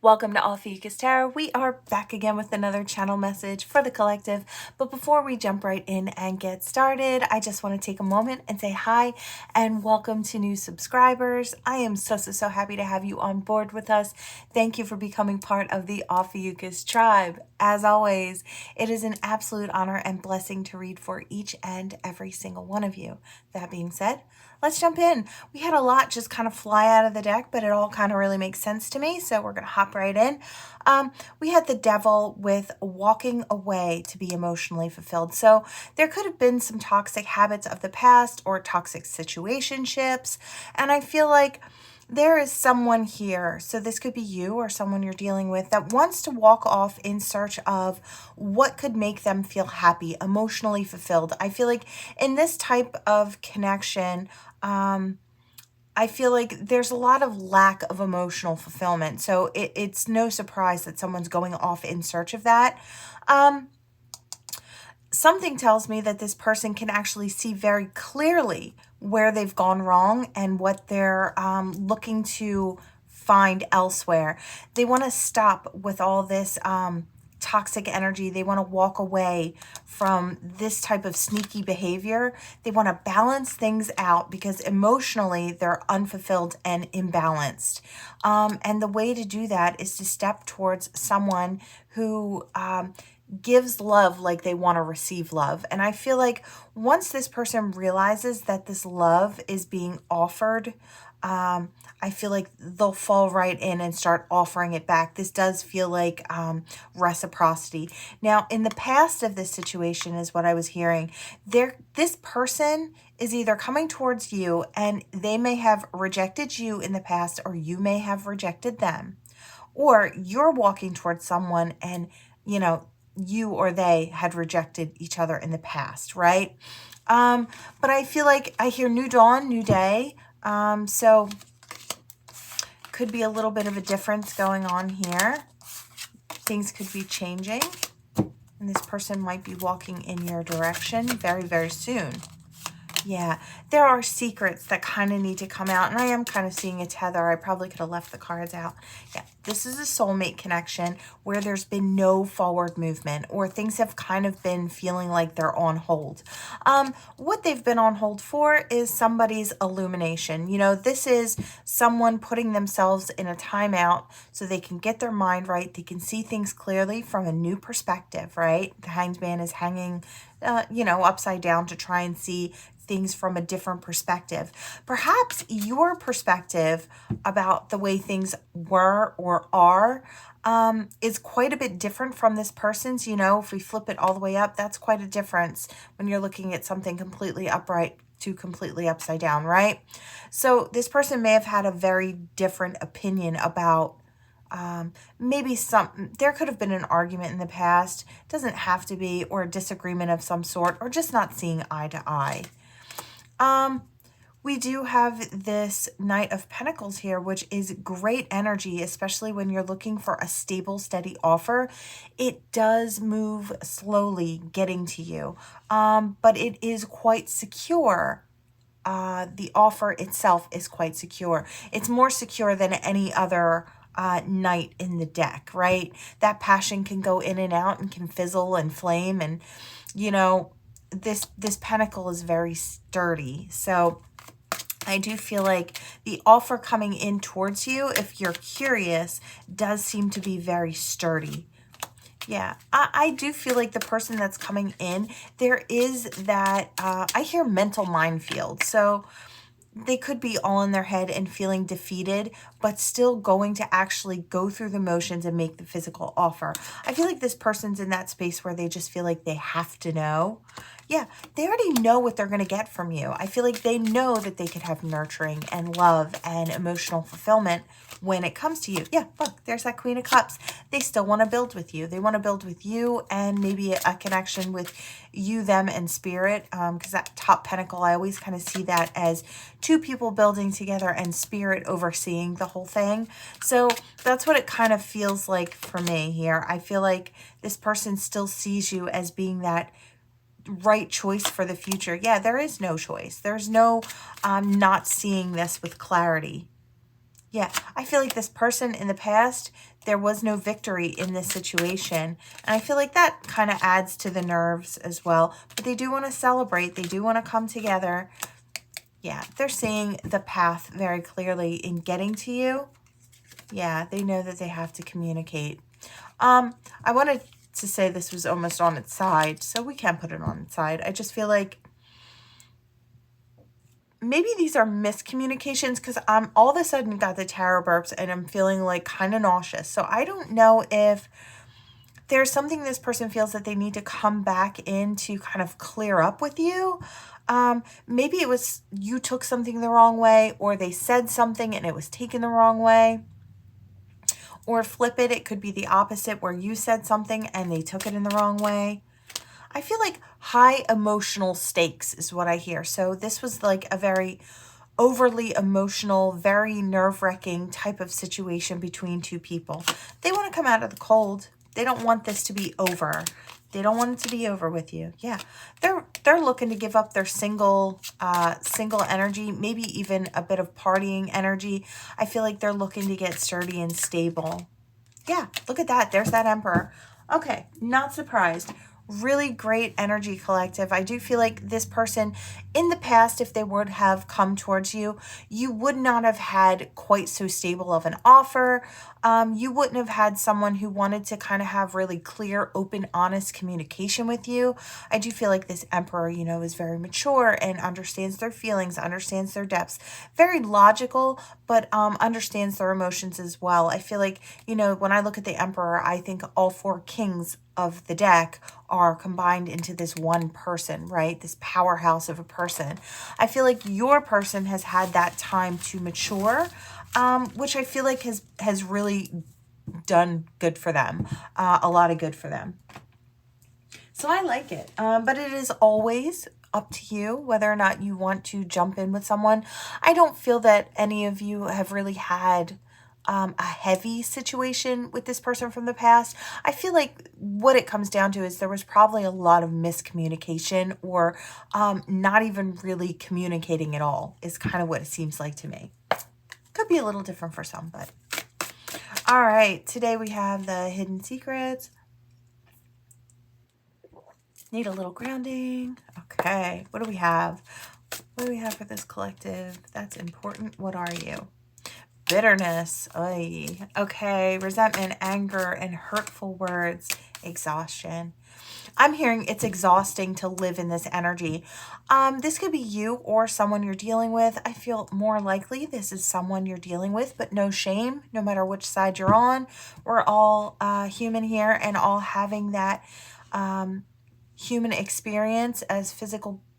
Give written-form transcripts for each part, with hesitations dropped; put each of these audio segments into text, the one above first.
Welcome to Ophiuchus Tarot. We are back again with another channel message for the collective. But before we jump right in and get started, I just want to take a moment and say hi and welcome to new subscribers. I am so happy to have you on board with us. Thank you for becoming part of the Ophiuchus tribe. As always, it is an absolute honor and blessing to read for each and every single one of you. That being said, let's jump in. We had a lot just kind of fly out of the deck, but it all kind of really makes sense to me, so we're going to hop right in. We had the Devil with walking away to be emotionally fulfilled. So there could have been some toxic habits of the past or toxic situationships, and I feel like there is someone here, so this could be you or someone you're dealing with, that wants to walk off in search of what could make them feel happy, emotionally fulfilled. I feel like in this type of connection, I feel like there's a lot of lack of emotional fulfillment. So it's no surprise that someone's going off in search of that. Something tells me that this person can actually see very clearly where they've gone wrong and what they're looking to find elsewhere. They want to stop with all this toxic energy. They want to walk away from this type of sneaky behavior. They want to balance things out because emotionally they're unfulfilled and imbalanced. And the way to do that is to step towards someone who gives love like they want to receive love. And I feel like once this person realizes that this love is being offered, I feel like they'll fall right in and start offering it back. This does feel like reciprocity. Now, in the past of this situation is what I was hearing. This person is either coming towards you and they may have rejected you in the past, or you may have rejected them. Or you're walking towards someone and, you or they had rejected each other in the past, right? But I feel like I hear new dawn, new day. So could be a little bit of a difference going on here. Things could be changing. And this person might be walking in your direction very soon. Yeah, there are secrets that kind of need to come out. And I am kind of seeing a tether. I probably could have left the cards out. Yeah, this is a soulmate connection where there's been no forward movement, or things have kind of been feeling like they're on hold. What they've been on hold for is somebody's illumination. This is someone putting themselves in a timeout so they can get their mind right. They can see things clearly from a new perspective, right? The Hanged Man is hanging, upside down to try and see things from a different perspective. Perhaps your perspective about the way things were or are is quite a bit different from this person's. If we flip it all the way up, that's quite a difference when you're looking at something completely upright to completely upside down, right? So this person may have had a very different opinion about there could have been an argument in the past, doesn't have to be, or a disagreement of some sort, or just not seeing eye to eye. We do have this Knight of Pentacles here, which is great energy, especially when you're looking for a stable, steady offer. It does move slowly getting to you, but it is quite secure. The offer itself is quite secure. It's more secure than any other knight in the deck, right? That passion can go in and out and can fizzle and flame, and this pentacle is very sturdy. So I do feel like the offer coming in towards you, if you're curious, does seem to be very sturdy. Yeah, I do feel like the person that's coming in, there is that, I hear mental minefield. So they could be all in their head and feeling defeated, but still going to actually go through the motions and make the physical offer. I feel like this person's in that space where they just feel like they have to know. Yeah, they already know what they're going to get from you. I feel like they know that they could have nurturing and love and emotional fulfillment when it comes to you. Yeah, look, there's that Queen of Cups. They still want to build with you. They want to build with you and maybe a connection with you, them, and spirit. Because that top pentacle, I always kind of see that as two people building together and spirit overseeing the whole thing. So that's what it kind of feels like for me here. I feel like this person still sees you as being that right choice for the future. Yeah, there is no choice. There's no not seeing this with clarity. Yeah, I feel like this person in the past, there was no victory in this situation. And I feel like that kind of adds to the nerves as well. But they do want to celebrate. They do want to come together. Yeah, they're seeing the path very clearly in getting to you. Yeah, they know that they have to communicate. I wanted to say this was almost on its side, so we can put it on its side. I just feel like maybe these are miscommunications because I'm all of a sudden got the tarot burps and I'm feeling like kind of nauseous. So I don't know if there's something this person feels that they need to come back in to kind of clear up with you. Maybe it was you took something the wrong way, or they said something and it was taken the wrong way. Or flip it, it could be the opposite where you said something and they took it in the wrong way. I feel like high emotional stakes is what I hear. So this was like a very overly emotional, very nerve-wracking type of situation between two people. They want to come out of the cold. They don't want this to be over. They don't want it to be over with you. Yeah, they're looking to give up their single energy, maybe even a bit of partying energy. I feel like they're looking to get sturdy and stable. Yeah, look at that. There's that Emperor. Okay, not surprised. Really great energy collective. I do feel like this person in the past, if they would have come towards you, you would not have had quite so stable of an offer. You wouldn't have had someone who wanted to kind of have really clear, open, honest communication with you. I do feel like this Emperor, you know, is very mature and understands their feelings, understands their depths. Very logical, but understands their emotions as well. I feel like, you know, when I look at the Emperor, I think all four kings of the deck are combined into this one person, right? This powerhouse of a person. I feel like your person has had that time to mature, which I feel like has really done good for them, a lot of good for them. So I like it, but it is always up to you whether or not you want to jump in with someone. I don't feel that any of you have really had a heavy situation with this person from the past. I feel like what it comes down to is there was probably a lot of miscommunication or not even really communicating at all is kind of what it seems like to me. Could be a little different for some, but all right. Today we have the hidden secrets. Need a little grounding. Okay. What do we have? What do we have for this collective? That's important. What are you? Bitterness. Oy. Okay. Resentment, anger, and hurtful words. Exhaustion. I'm hearing it's exhausting to live in this energy. This could be you or someone you're dealing with. I feel more likely this is someone you're dealing with, but no shame, no matter which side you're on. We're all human here and all having that human experience as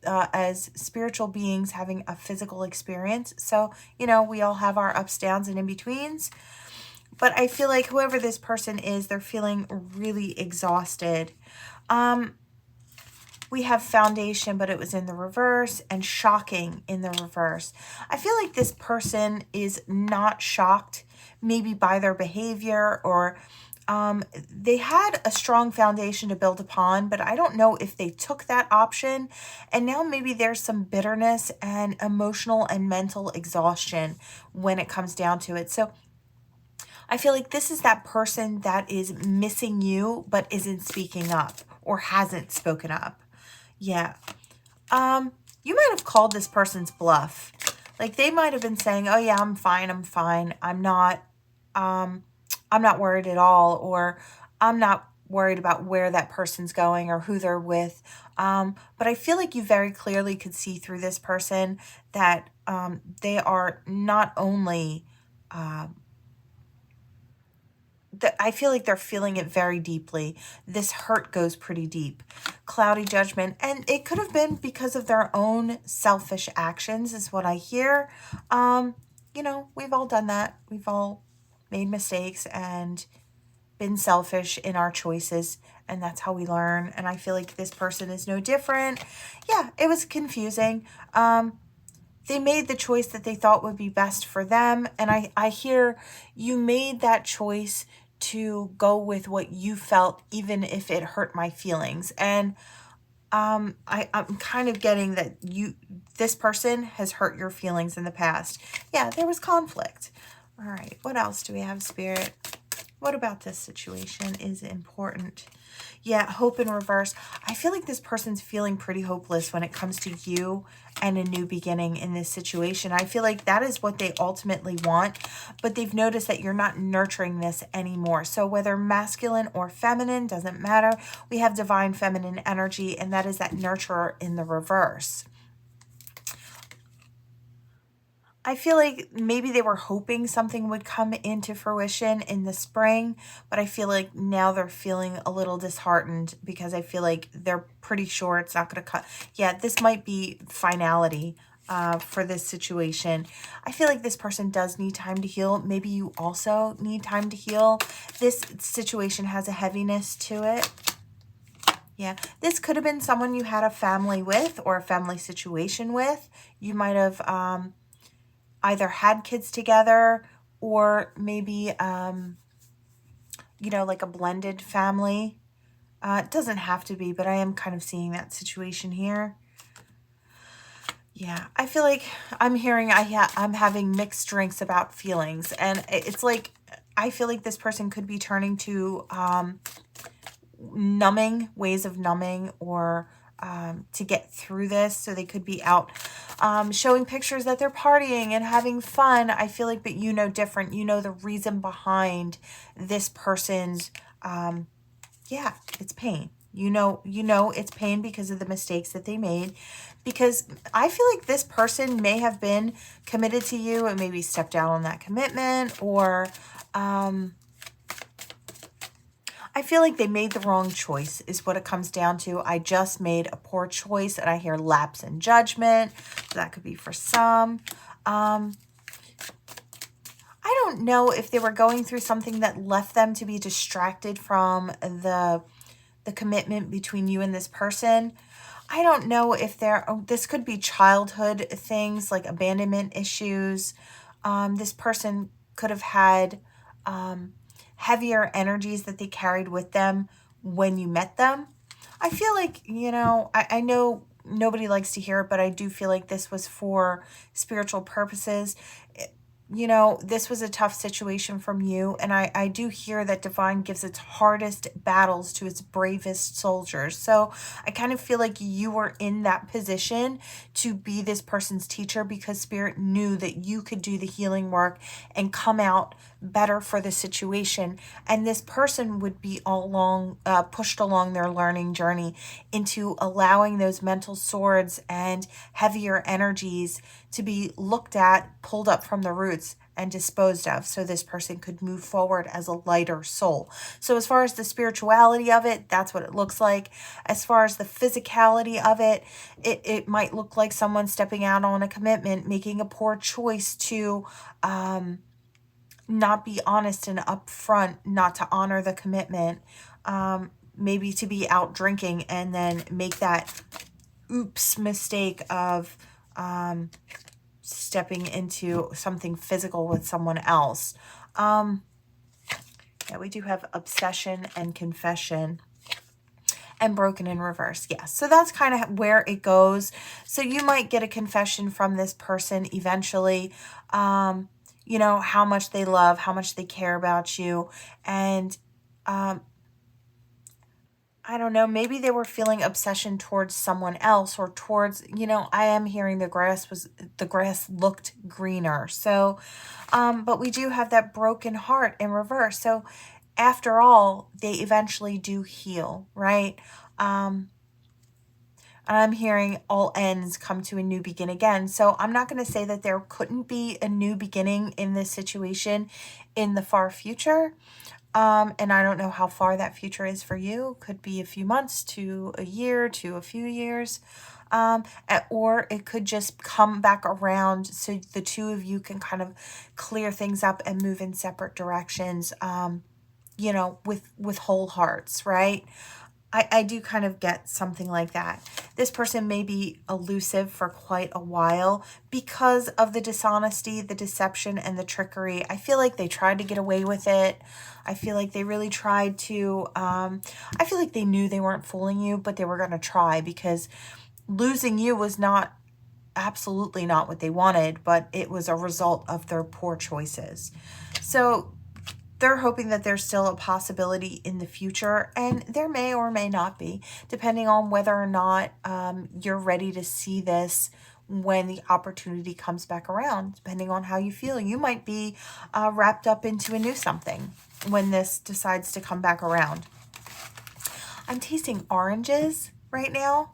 as spiritual beings having a physical experience. So, you know, we all have our ups, downs, and in-betweens. But I feel like whoever this person is, they're feeling really exhausted. We have foundation, but it was in the reverse, and shocking in the reverse. I feel like this person is not shocked maybe by their behavior, or they had a strong foundation to build upon, but I don't know if they took that option. And now maybe there's some bitterness and emotional and mental exhaustion when it comes down to it. So I feel like this is that person that is missing you, but isn't speaking up or hasn't spoken up. Yeah. You might have called this person's bluff. Like they might have been saying, oh yeah, I'm fine. I'm not worried at all, or I'm not worried about where that person's going or who they're with. But I feel like you very clearly could see through this person that they are not only I feel like they're feeling it very deeply. This hurt goes pretty deep. Cloudy judgment. And it could have been because of their own selfish actions is what I hear. You know, we've all done that. We've all made mistakes and been selfish in our choices. And that's how we learn. And I feel like this person is no different. Yeah, it was confusing. They made the choice that they thought would be best for them. And I hear you made that choice to go with what you felt, even if it hurt my feelings. And I'm kind of getting that this person has hurt your feelings in the past. Yeah, there was conflict. All right, what else do we have, Spirit? What about this situation is important? Yeah, hope in reverse. I feel like this person's feeling pretty hopeless when it comes to you and a new beginning in this situation. I feel like that is what they ultimately want, but they've noticed that you're not nurturing this anymore. So whether masculine or feminine, doesn't matter. We have divine feminine energy, and that is that nurturer in the reverse. I feel like maybe they were hoping something would come into fruition in the spring, but I feel like now they're feeling a little disheartened because I feel like they're pretty sure it's not going to cut. Yeah, this might be finality for this situation. I feel like this person does need time to heal. Maybe you also need time to heal. This situation has a heaviness to it. Yeah, this could have been someone you had a family with or a family situation with. You might have either had kids together or maybe, you know, like a blended family. It doesn't have to be, but I am kind of seeing that situation here. Yeah, I feel like I'm hearing I'm having mixed drinks about feelings. And it's like, I feel like this person could be turning to numbing, ways of numbing, or to get through this. So they could be out showing pictures that they're partying and having fun. I feel like, but you know different. You know the reason behind this person's, yeah, it's pain. You know it's pain because of the mistakes that they made. Because I feel like this person may have been committed to you and maybe stepped down on that commitment, or I feel like they made the wrong choice is what it comes down to. I just made a poor choice, and I hear lapse in judgment. So that could be for some. I don't know if they were going through something that left them to be distracted from the commitment between you and this person. I don't know if this could be childhood things like abandonment issues. This person could have had heavier energies that they carried with them when you met them. I feel like, you know, I know nobody likes to hear it, but I do feel like this was for spiritual purposes. You know, this was a tough situation from you. And I do hear that divine gives its hardest battles to its bravest soldiers. So I kind of feel like you were in that position to be this person's teacher because Spirit knew that you could do the healing work and come out better for the situation. And this person would be all along, pushed along their learning journey into allowing those mental swords and heavier energies to be looked at, pulled up from the roots, and disposed of, so this person could move forward as a lighter soul. So as far as the spirituality of it, that's what it looks like. As far as the physicality of it, it might look like someone stepping out on a commitment, making a poor choice to not be honest and upfront, not to honor the commitment, maybe to be out drinking and then make that oops mistake of stepping into something physical with someone else. Yeah, we do have obsession and confession and broken in reverse. Yeah, so that's kind of where it goes. So you might get a confession from this person eventually, you know, how much they love, how much they care about you. And I don't know, maybe they were feeling obsession towards someone else, or towards, you know, I am hearing the grass looked greener. So, but we do have that broken heart in reverse. So after all, they eventually do heal, right? And I'm hearing all ends come to a new begin again. So I'm not going to say that there couldn't be a new beginning in this situation in the far future. And I don't know how far that future is for you. Could be a few months to a year to a few years. Or it could just come back around so the two of you can kind of clear things up and move in separate directions, you know, with whole hearts, right? I do kind of get something like that. This person may be elusive for quite a while because of the dishonesty, the deception, and the trickery. I feel like they tried to get away with it. I feel like they really tried to, I feel like they knew they weren't fooling you, but they were going to try, because losing you was not absolutely not what they wanted, but it was a result of their poor choices. So they're hoping that there's still a possibility in the future, and there may or may not be, depending on whether or not you're ready to see this when the opportunity comes back around, depending on how you feel. You might be wrapped up into a new something when this decides to come back around. I'm tasting oranges right now,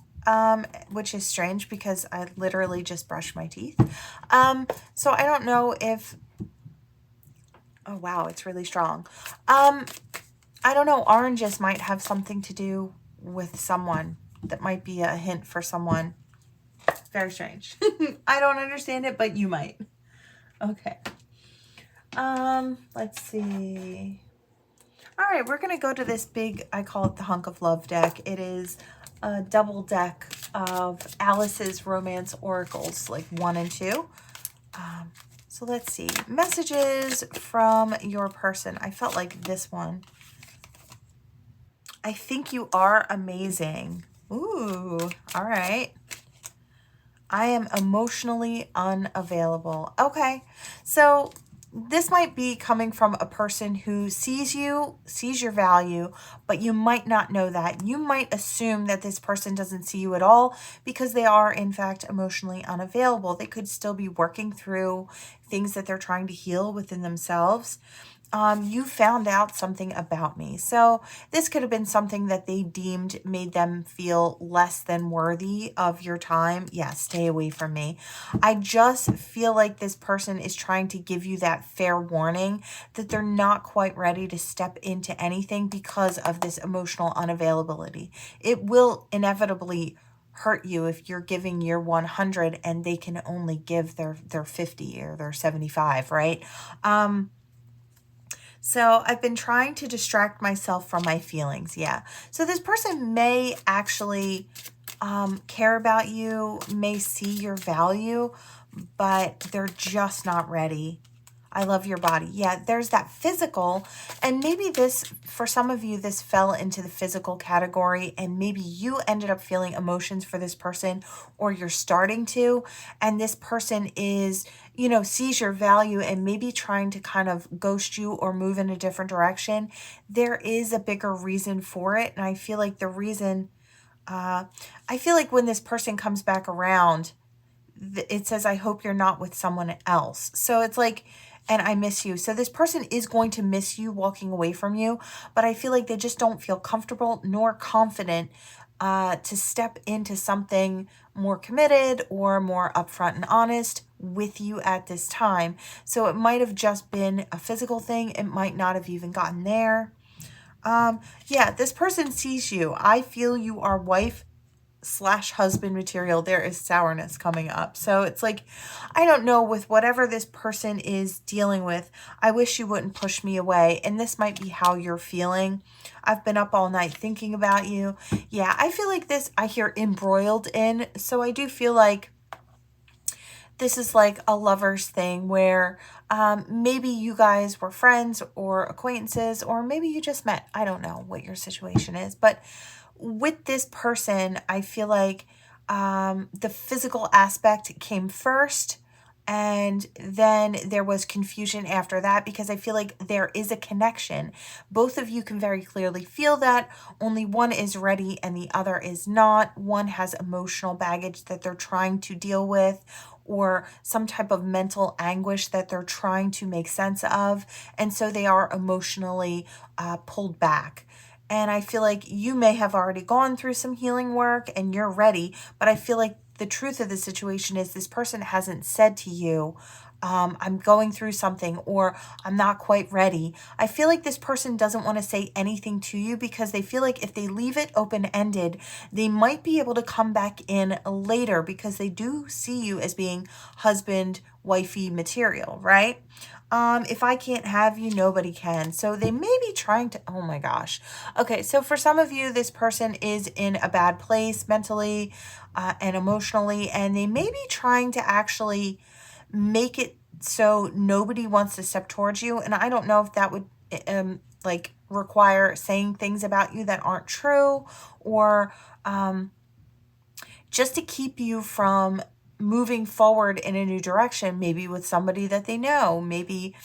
which is strange because I literally just brushed my teeth. So I don't know if, oh wow, it's really strong. I don't know, oranges might have something to do with someone. That might be a hint for someone. Very strange. I don't understand it, but you might. Okay. Let's see. All right, we're going to go to this big, I call it the Hunk of Love deck. It is a double deck of Alice's Romance Oracles, like 1 and 2. So let's see. Messages from your person. I felt like this one. I think you are amazing. Ooh, all right. I am emotionally unavailable. Okay, so this might be coming from a person who sees you, sees your value, but you might not know that. You might assume that this person doesn't see you at all because they are, in fact, emotionally unavailable. They could still be working through things that they're trying to heal within themselves. You found out something about me. So this could have been something that they deemed made them feel less than worthy of your time. Yeah, stay away from me. I just feel like this person is trying to give you that fair warning that they're not quite ready to step into anything because of this emotional unavailability. It will inevitably hurt you if you're giving your 100 and they can only give their 50 or their 75, right? So I've been trying to distract myself from my feelings. Yeah. So this person may actually care about you, may see your value, but they're just not ready. I love your body. Yeah, there's that physical, and maybe this, for some of you, this fell into the physical category, and maybe you ended up feeling emotions for this person, or you're starting to, and this person is, you know, sees your value and maybe trying to kind of ghost you or move in a different direction. There is a bigger reason for it, and I feel like the reason, I feel like when this person comes back around, it says, I hope you're not with someone else. So it's like, and I miss you. So this person is going to miss you walking away from you, but I feel like they just don't feel comfortable nor confident to step into something more committed or more upfront and honest with you at this time. So it might have just been a physical thing. It might not have even gotten there. Yeah, this person sees you. I feel you are wife/husband material. There is sourness coming up. So it's like, I don't know, with whatever this person is dealing with, I wish you wouldn't push me away. And this might be how you're feeling. I've been up all night thinking about you. Yeah, I feel like this, I hear embroiled in. So I do feel like this is like a lover's thing where maybe you guys were friends or acquaintances, or maybe you just met. I don't know what your situation is, but with this person, I feel like the physical aspect came first, and then there was confusion after that, because I feel like there is a connection. Both of you can very clearly feel that. Only one is ready and the other is not. One has emotional baggage that they're trying to deal with, or some type of mental anguish that they're trying to make sense of. And so they are emotionally pulled back. And I feel like you may have already gone through some healing work and you're ready, but I feel like the truth of the situation is this person hasn't said to you, I'm going through something, or I'm not quite ready. I feel like this person doesn't want to say anything to you because they feel like if they leave it open-ended, they might be able to come back in later because they do see you as being husband, wifey material, right? If I can't have you, nobody can. So they may be trying to, oh my gosh. Okay, so for some of you, this person is in a bad place mentally and emotionally, and they may be trying to actually make it so nobody wants to step towards you. And I don't know if that would like require saying things about you that aren't true, or just to keep you from moving forward in a new direction, maybe with somebody that they know, maybe,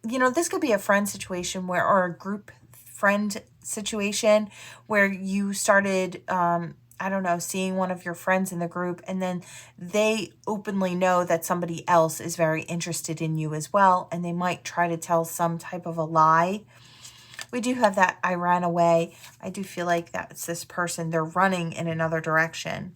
you know, this could be a friend situation where, or a group friend situation where you started, I don't know, seeing one of your friends in the group, and then they openly know that somebody else is very interested in you as well, and they might try to tell some type of a lie. We do have that I ran away. I do feel like that's this person. They're running in another direction.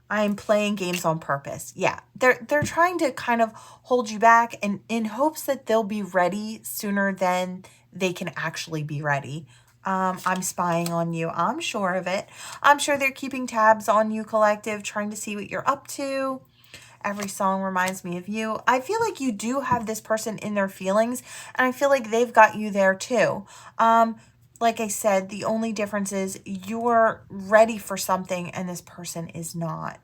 I'm playing games on purpose. Yeah, they're trying to kind of hold you back, and in hopes that they'll be ready sooner than they can actually be ready. I'm spying on you. I'm sure of it. I'm sure they're keeping tabs on you, collective, trying to see what you're up to. Every song reminds me of you. I feel like you do have this person in their feelings, and I feel like they've got you there too. Like I said, the only difference is you're ready for something and this person is not.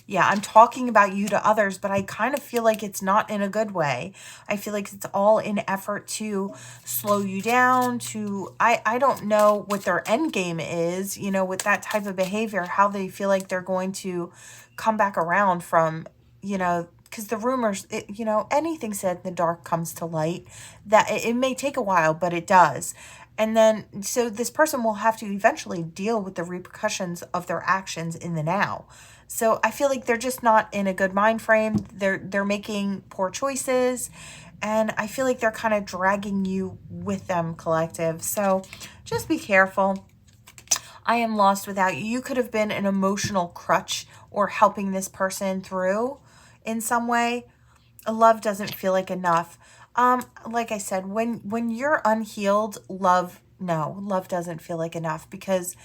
Yeah, I'm talking about you to others, but I kind of feel like it's not in a good way. I feel like it's all in effort to slow you down, to, I don't know what their end game is, you know, with that type of behavior, how they feel like they're going to come back around from, you know, because the rumors, you know, anything said in the dark comes to light. That it may take a while, but it does. And then, so this person will have to eventually deal with the repercussions of their actions in the now. So I feel like they're just not in a good mind frame. They're making poor choices. And I feel like they're kind of dragging you with them, collective. So just be careful. I am lost without you. You could have been an emotional crutch or helping this person through in some way. Love doesn't feel like enough. Like I said, when you're unhealed, love doesn't feel like enough, because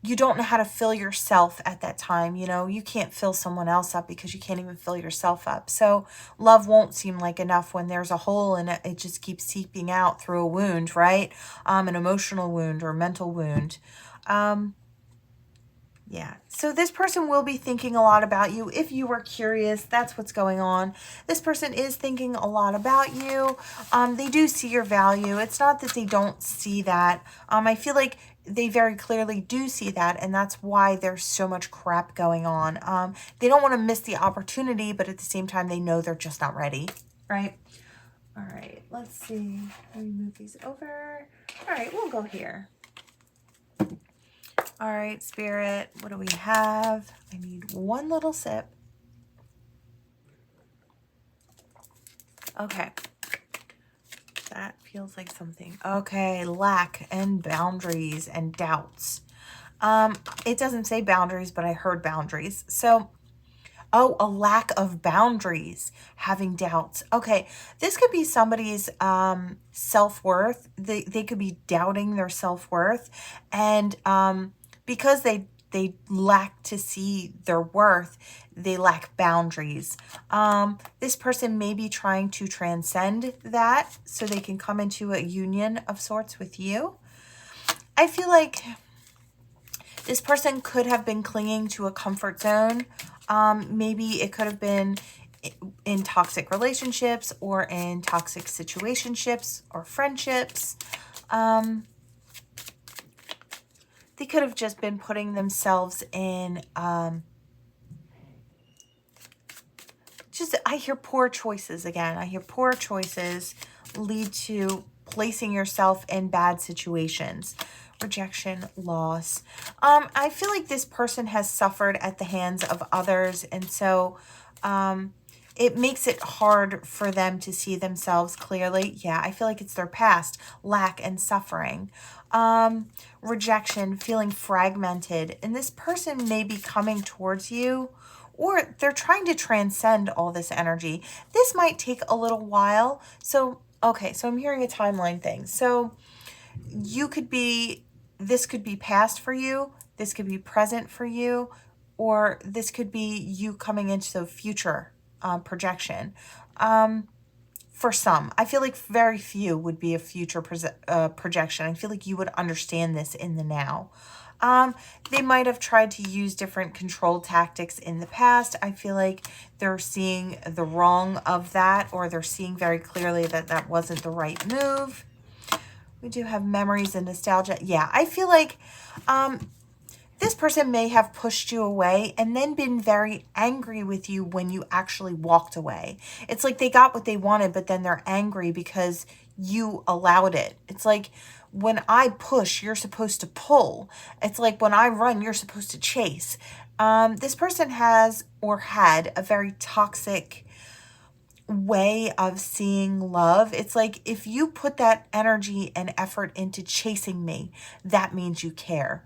you don't know how to fill yourself at that time. You know, you can't fill someone else up because you can't even fill yourself up. So love won't seem like enough when there's a hole and it just keeps seeping out through a wound, right? An emotional wound or mental wound. Yeah, so this person will be thinking a lot about you. If you were curious, that's what's going on. This person is thinking a lot about you. They do see your value. It's not that they don't see that. I feel like they very clearly do see that, and that's why there's so much crap going on. They don't want to miss the opportunity, but at the same time, they know they're just not ready, right? All right, let's see. Let me move these over. All right, we'll go here. All right, Spirit, what do we have? I need one little sip. Okay. That feels like something. Okay, lack and boundaries and doubts. It doesn't say boundaries, but I heard boundaries. So, oh, a lack of boundaries, having doubts. Okay, this could be somebody's self-worth. They could be doubting their self-worth, and because they lack to see their worth, they lack boundaries. This person may be trying to transcend that so they can come into a union of sorts with you. I feel like this person could have been clinging to a comfort zone. Maybe it could have been in toxic relationships or in toxic situationships or friendships. They could have just been putting themselves in, I hear poor choices again. I hear poor choices lead to placing yourself in bad situations. Rejection, loss. I feel like this person has suffered at the hands of others, and so it makes it hard for them to see themselves clearly. Yeah, I feel like it's their past, lack and suffering. Rejection, feeling fragmented, and this person may be coming towards you, or they're trying to transcend all this energy. This might take a little while. So, okay, so I'm hearing a timeline thing. So you could be, this could be past for you, this could be present for you, or this could be you coming into the future projection. For some, I feel like very few would be a future projection. I feel like you would understand this in the now. They might have tried to use different control tactics in the past. I feel like they're seeing the wrong of that, or they're seeing very clearly that that wasn't the right move. We do have memories and nostalgia. Yeah, I feel like This person may have pushed you away and then been very angry with you when you actually walked away. It's like they got what they wanted, but then they're angry because you allowed it. It's like when I push, you're supposed to pull. It's like when I run, you're supposed to chase. This person has or had a very toxic way of seeing love. It's like if you put that energy and effort into chasing me, that means you care.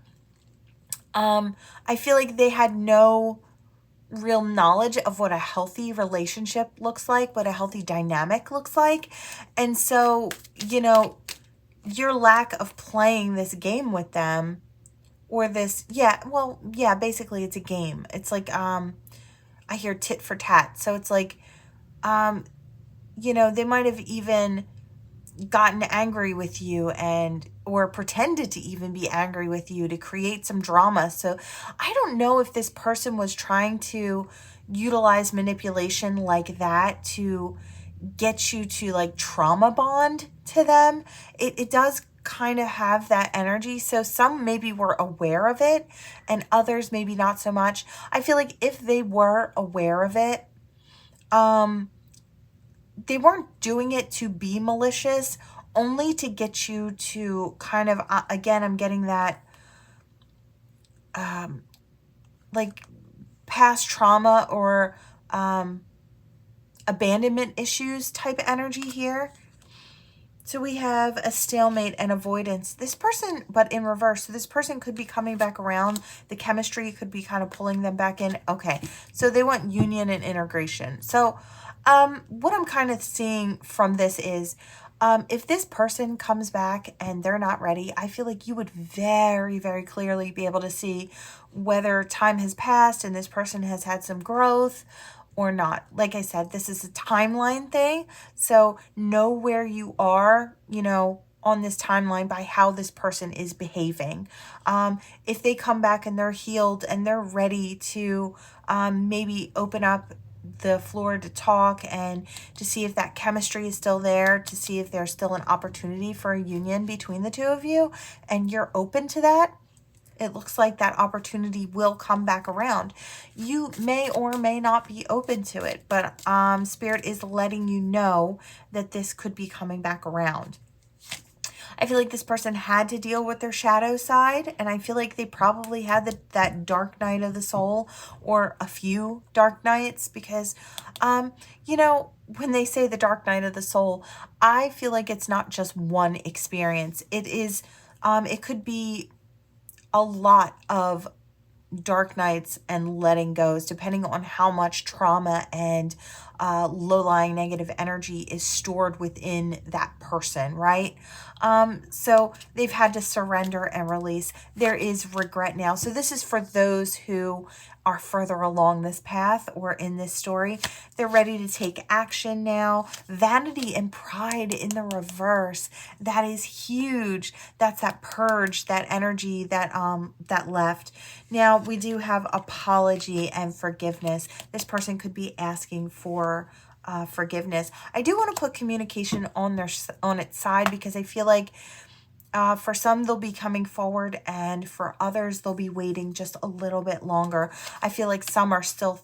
I feel like they had no real knowledge of what a healthy relationship looks like, what a healthy dynamic looks like. And so, you know, your lack of playing this game with them, or this, basically it's a game. It's like, I hear tit for tat. So it's like, they might have even gotten angry with you or pretended to even be angry with you to create some drama. So I don't know if this person was trying to utilize manipulation like that to get you to like trauma bond to them. It does kind of have that energy. So some maybe were aware of it and others maybe not so much. I feel like if they were aware of it, they weren't doing it to be malicious, only to get you to kind of, again, I'm getting that, like past trauma or abandonment issues type energy here. So we have a stalemate and avoidance. This person, but in reverse, so this person could be coming back around. The chemistry could be kind of pulling them back in. Okay, so they want union and integration. So what I'm kind of seeing from this is if this person comes back and they're not ready, I feel like you would very, very clearly be able to see whether time has passed and this person has had some growth or not. Like I said, this is a timeline thing. So know where you are, on this timeline by how this person is behaving. If they come back and they're healed and they're ready to maybe open up the floor to talk and to see if that chemistry is still there, to see if there's still an opportunity for a union between the two of you, and you're open to that, it looks like that opportunity will come back around. You may or may not be open to it, but Spirit is letting you know that this could be coming back around. I feel like this person had to deal with their shadow side, and I feel like they probably had that dark night of the soul or a few dark nights because, when they say the dark night of the soul, I feel like it's not just one experience. It is, it could be a lot of dark nights and letting goes, depending on how much trauma and low-lying negative energy is stored within that person, right? So they've had to surrender and release. There is regret now. So this is for those who are further along this path or in this story. They're ready to take action now. Vanity and pride in the reverse. That is huge. That's that purge, that energy that that left. Now we do have apology and forgiveness. This person could be asking for forgiveness. I do want to put communication on its side because I feel like for some, they'll be coming forward, and for others, they'll be waiting just a little bit longer. I feel like some are still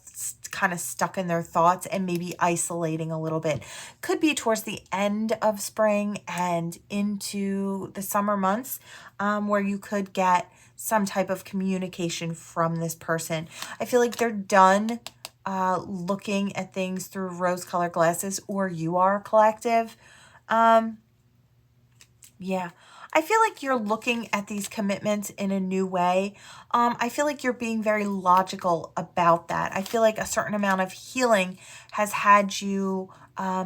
kind of stuck in their thoughts and maybe isolating a little bit. Could be towards the end of spring and into the summer months, where you could get some type of communication from this person. I feel like they're done looking at things through rose-colored glasses, or you are, collective. Yeah. I feel like you're looking at these commitments in a new way. I feel like you're being very logical about that. I feel like a certain amount of healing has had you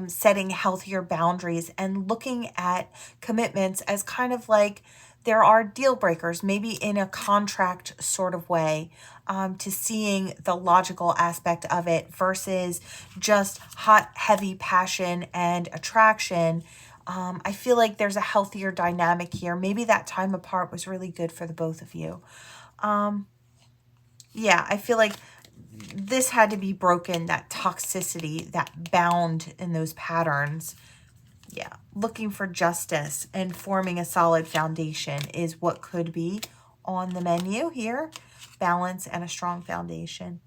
setting healthier boundaries and looking at commitments as kind of like there are deal breakers, maybe in a contract sort of way, to seeing the logical aspect of it versus just hot, heavy passion and attraction. I feel like there's a healthier dynamic here. Maybe that time apart was really good for the both of you. Yeah, I feel like this had to be broken, that toxicity, that bound in those patterns. Yeah, looking for justice and forming a solid foundation is what could be on the menu here. balance, and a strong foundation.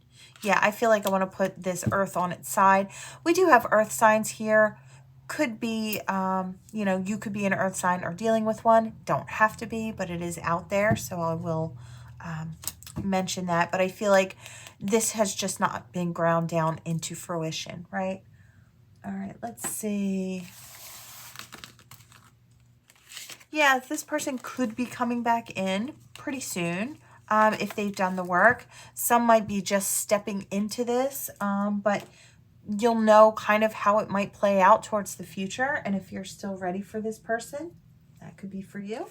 Yeah, I feel like I want to put this earth on its side. We do have earth signs here. Could be, you know, you could be an earth sign or dealing with one. Don't have to be, but it is out there. So I will mention that. But I feel like this has just not been ground down into fruition, right? All right, let's see. Yeah, this person could be coming back in pretty soon. If they've done the work. Some might be just stepping into this, but you'll know kind of how it might play out towards the future. And if you're still ready for this person, that could be for you.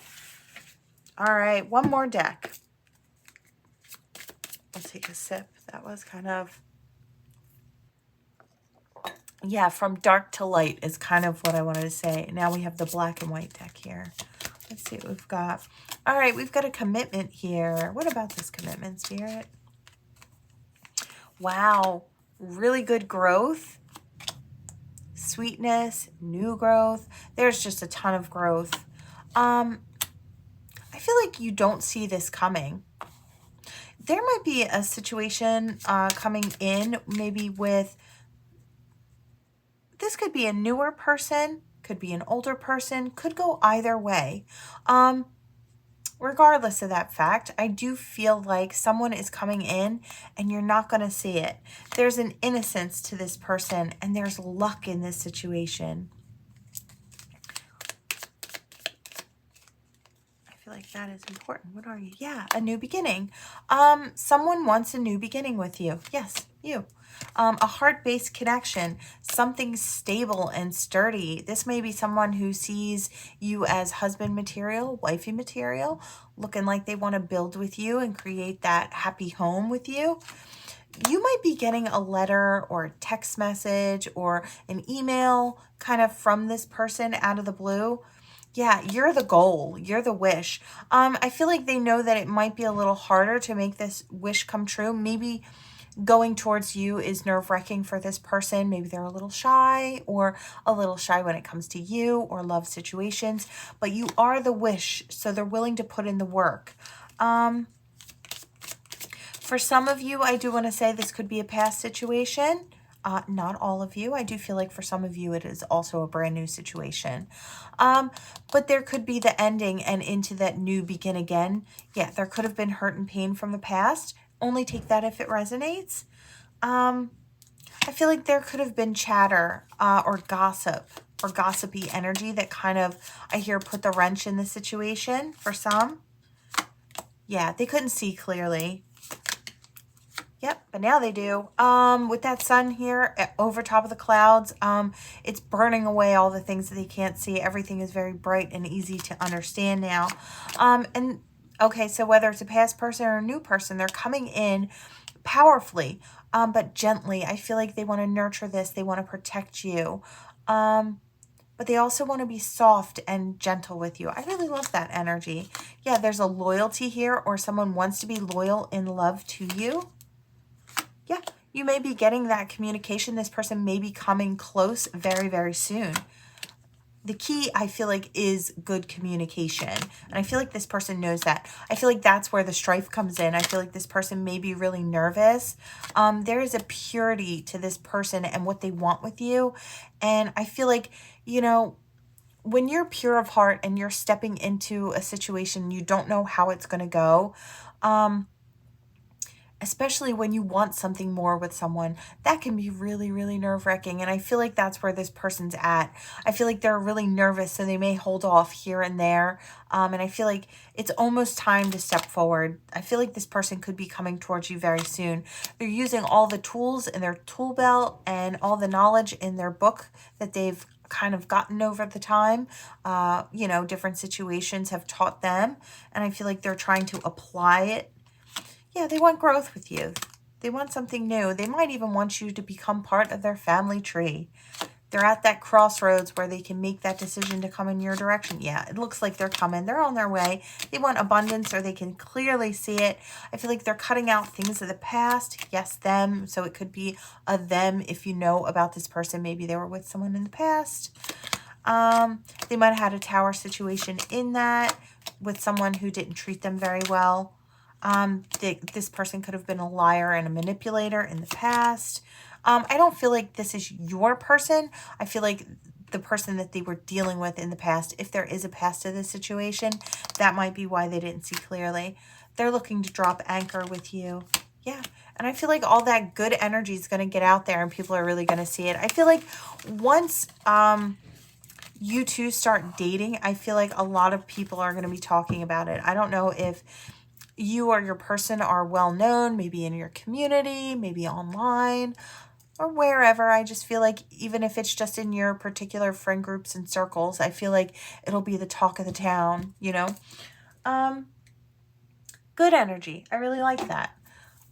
All right, one more deck. I'll take a sip. That was kind of, yeah, from dark to light is kind of what I wanted to say. Now we have the black and white deck here. Let's see what we've got. All right, we've got a commitment here. What about this commitment, Spirit? Wow, really good growth, sweetness, new growth. There's just a ton of growth. I feel like you don't see this coming. There might be a situation coming in, maybe with, this could be a newer person, could be an older person, could go either way. Regardless of that fact, I do feel like someone is coming in and you're not going to see it. There's an innocence to this person and there's luck in this situation. I feel like that is important. What are you? Yeah, a new beginning. Someone wants a new beginning with you. Yes, you. A heart-based connection, something stable and sturdy. This may be someone who sees you as husband material, wifey material, looking like they want to build with you and create that happy home with you. You might be getting a letter or a text message or an email kind of from this person out of the blue. Yeah, you're the goal. You're the wish. I feel like they know that it might be a little harder to make this wish come true. Maybe going towards you is nerve-wracking for this person. Maybe they're a little shy or a little shy when it comes to you or love situations, but you are the wish, so they're willing to put in the work. For some of you, I do want to say this could be a past situation. Not all of you. I do feel like for some of you, it is also a brand new situation. But there could be the ending and into that new begin again. Yeah, there could have been hurt and pain from the past. Only take that if it resonates. I feel like there could have been chatter or gossip or gossipy energy that kind of, I hear, put the wrench in the situation for some. Yeah, they couldn't see clearly. Yep, but now they do. With that sun here over top of the clouds, it's burning away all the things that they can't see. Everything is very bright and easy to understand now. And okay, so whether it's a past person or a new person, they're coming in powerfully, but gently. I feel like they want to nurture this. They want to protect you. But they also want to be soft and gentle with you. I really love that energy. Yeah, there's a loyalty here, or someone wants to be loyal in love to you. Yeah, you may be getting that communication. This person may be coming close very, very soon. The key, I feel like, is good communication. And I feel like this person knows that. I feel like that's where the strife comes in. I feel like this person may be really nervous. There is a purity to this person and what they want with you. And I feel like, you know, when you're pure of heart and you're stepping into a situation, you don't know how it's going to go. Especially when you want something more with someone, that can be really, really nerve-wracking. And I feel like that's where this person's at. I feel like they're really nervous, so they may hold off here and there. And I feel like it's almost time to step forward. I feel like this person could be coming towards you very soon. They're using all the tools in their tool belt and all the knowledge in their book that they've kind of gotten over the time. You know, different situations have taught them. And I feel like they're trying to apply it. Yeah, they want growth with you. They want something new. They might even want you to become part of their family tree. They're at that crossroads where they can make that decision to come in your direction. Yeah, it looks like they're coming. They're on their way. They want abundance, or they can clearly see it. I feel like they're cutting out things of the past. Yes, them. So it could be a them if you know about this person. Maybe they were with someone in the past. They might have had a tower situation in that with someone who didn't treat them very well. This person could have been a liar and a manipulator in the past. I don't feel like this is your person. I feel like the person that they were dealing with in the past, if there is a past to this situation, that might be why they didn't see clearly. They're looking to drop anchor with you. Yeah. And I feel like all that good energy is going to get out there and people are really going to see it. I feel like once you two start dating, I feel like a lot of people are going to be talking about it. I don't know if you or your person are well known, maybe in your community, maybe online, or wherever. I just feel like even if it's just in your particular friend groups and circles, I feel like it'll be the talk of the town, you know? Good energy. I really like that.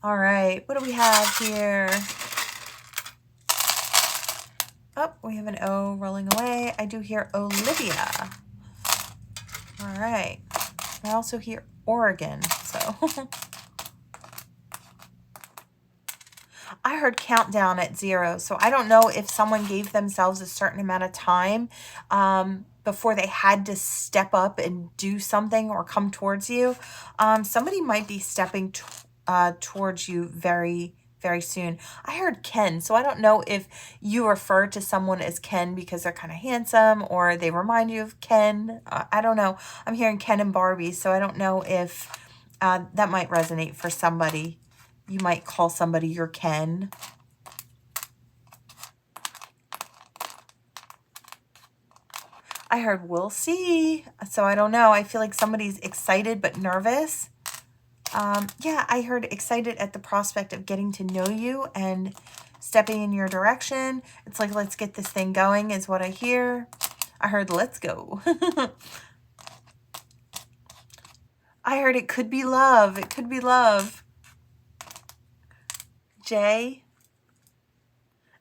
All right, what do we have here? Oh, we have an O rolling away. I do hear Olivia. All right. I also hear Oregon, so. I heard countdown at 0, so I don't know if someone gave themselves a certain amount of time before they had to step up and do something or come towards you. Somebody might be stepping towards you very, very soon. I heard Ken, so I don't know if you refer to someone as Ken because they're kind of handsome or they remind you of Ken. I don't know. I'm hearing Ken and Barbie, so I don't know if that might resonate for somebody. You might call somebody your Ken. I heard we'll see. So I don't know. I feel like somebody's excited but nervous. Yeah, I heard excited at the prospect of getting to know you and stepping in your direction. It's like, let's get this thing going is what I hear. I heard let's go. I heard it could be love. It could be love. J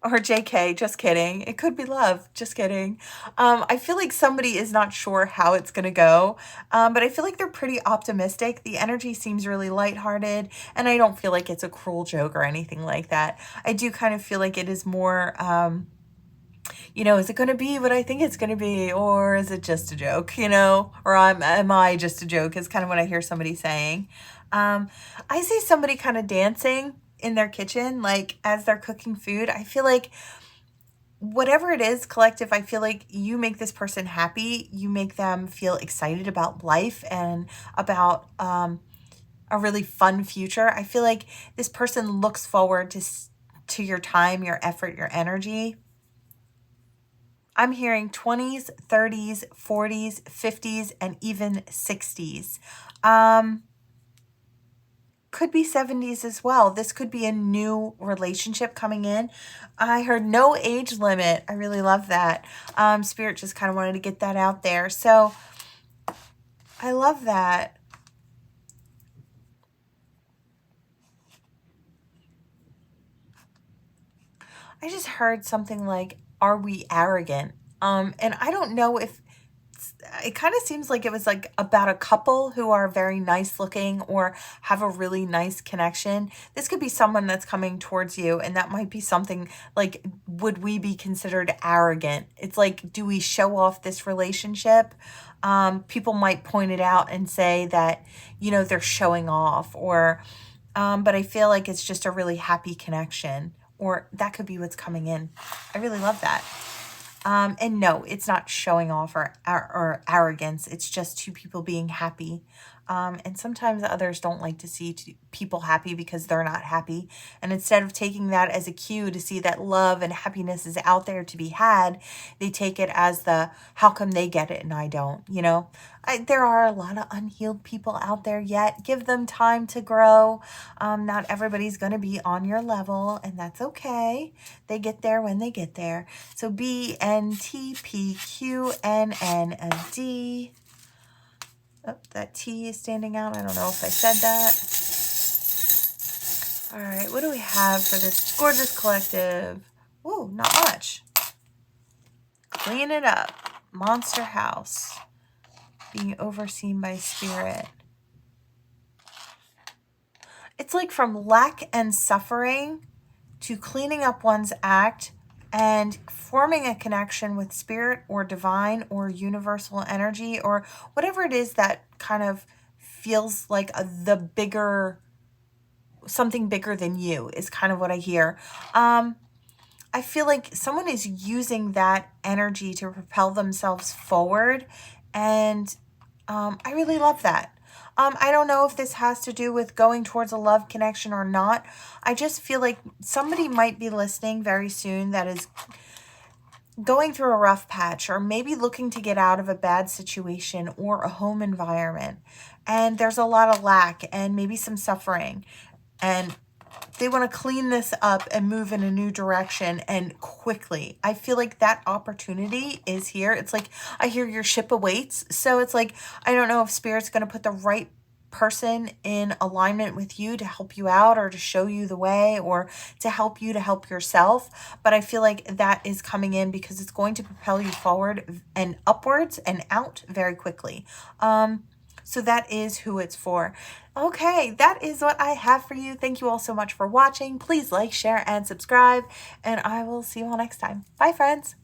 or JK, just kidding. It could be love, just kidding. I feel like somebody is not sure how it's going to go, but I feel like they're pretty optimistic. The energy seems really lighthearted, and I don't feel like it's a cruel joke or anything like that. I do kind of feel like it is more, you know, is it going to be what I think it's going to be, or is it just a joke, you know, or am I just a joke is kind of what I hear somebody saying. I see somebody kind of dancing in their kitchen, like as they're cooking food. I feel like whatever it is, collective, I feel like you make this person happy. You make them feel excited about life and about a really fun future. I feel like this person looks forward to your time, your effort, your energy. I'm hearing 20s, 30s, 40s, 50s, and even 60s. Could be 70s as well. This could be a new relationship coming in. I heard no age limit. I really love that. Spirit just kind of wanted to get that out there. So I love that. I just heard something like, are we arrogant? And I don't know if it kind of seems like it was like about a couple who are very nice looking or have a really nice connection. This could be someone that's coming towards you, and that might be something like, would we be considered arrogant? It's like, do we show off this relationship? People might point it out and say that, you know, they're showing off, or but I feel like it's just a really happy connection, or that could be what's coming in. I really love that. And no, it's not showing off or arrogance. It's just two people being happy. And sometimes others don't like to see people happy because they're not happy. And instead of taking that as a cue to see that love and happiness is out there to be had, they take it as the, how come they get it and I don't, you know? There are a lot of unhealed people out there yet. Give them time to grow. Not everybody's going to be on your level, and that's okay. They get there when they get there. So B, N, T, P, Q, N, N, and D. Oh, that T is standing out. I don't know if I said that. All right, what do we have for this gorgeous collective? Ooh, not much. Clean it up. Monster house. Being overseen by spirit. It's like from lack and suffering to cleaning up one's act and forming a connection with spirit or divine or universal energy or whatever it is that kind of feels like something bigger than you is kind of what I hear. I feel like someone is using that energy to propel themselves forward, and I really love that. I don't know if this has to do with going towards a love connection or not. I just feel like somebody might be listening very soon that is going through a rough patch, or maybe looking to get out of a bad situation or a home environment. And there's a lot of lack and maybe some suffering. And they want to clean this up and move in a new direction and quickly. I feel like that opportunity is here. It's like I hear your ship awaits. So it's like, I don't know if Spirit's going to put the right person in alignment with you to help you out, or to show you the way, or to help you to help yourself. But I feel like that is coming in because it's going to propel you forward and upwards and out very quickly. So that is who it's for. Okay, that is what I have for you. Thank you all so much for watching. Please like, share, and subscribe, and I will see you all next time. Bye, friends.